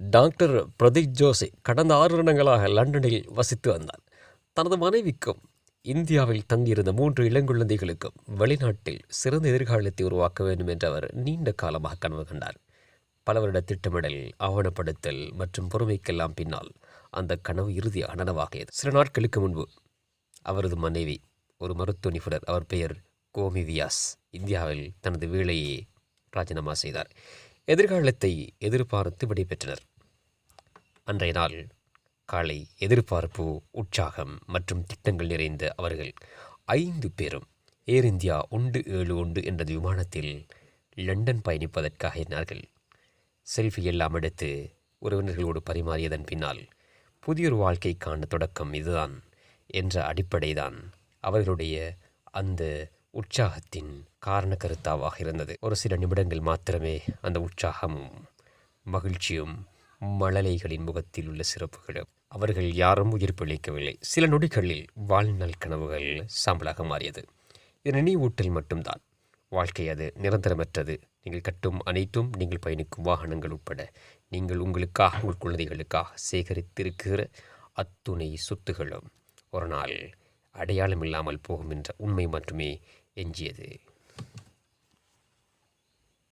Doctor Pradeep Joshi கடந்த 6 வருடங்களாக லண்டனில் வசித்து வந்தார். தனது மனைவிக்கும் இந்தியாவில் தங்கியிருந்த 3 இளங்குழந்தைகளுக்கும் வெளிநாட்டில் சிறந்த எதிர்காலத்தை உருவாக்க வேண்டும் என்று அவர் நீண்ட காலமாக கனவு கண்டார். பல வருட திட்டமிடல், ஆவணப்படுத்தல் மற்றும் பொறுமைக்கெல்லாம் பின்னால் அந்த கனவு இறுதியாக நனவாகியது. சில நாட்களுக்கு முன்பு அவரது மனைவி ஒரு மருத்துவ நிபுணர், அவர் பெயர் கோமி வியாஸ், இந்தியாவில் தனது வேலையை ராஜினாமா செய்தார். எதிர்காலத்தை எதிர்பார்த்து விடைபெற்றனர். அன்றைய நாள் காலை எதிர்பார்ப்பு, உற்சாகம் மற்றும் திட்டங்கள் நிறைந்த அவர்கள் 5 பேரும் ஏர் இந்தியா 171 என்ற விமானத்தில் லண்டன் பயணிப்பதற்காக எண்ணினார்கள். செல்ஃபி எல்லாம் எடுத்து உறவினர்களோடு பரிமாறியதன் பின்னால் புதியொரு வாழ்க்கைக்கான தொடக்கம் இதுதான் என்ற அடிப்படைதான் அவர்களுடைய அந்த உற்சாகத்தின் காரண கருத்தாவாக இருந்தது. ஒரு சில நிமிடங்கள் மாத்திரமே அந்த உற்சாகமும் மகிழ்ச்சியும் மழலைகளின் முகத்தில் உள்ள சிறப்புகளும். அவர்கள் யாரும் உயிர் பிழைக்கவில்லை. சில நொடிகளில் வாழ்நாள் கனவுகள் சாம்பலாக மாறியது. இது நினைவூட்டல் மட்டும்தான். வாழ்க்கை அது நிரந்தரமற்றது. நீங்கள் கட்டும் அனைத்தும், நீங்கள் பயணிக்கும் வாகனங்கள் உட்பட, நீங்கள் உங்களுக்காக, உங்கள் குழந்தைகளுக்காக சேகரித்திருக்கிற அத்துணை சொத்துகளும் ஒரு நாள் அடையாளம் இல்லாமல் போகும் என்ற உண்மை மட்டுமே எஞ்சியது.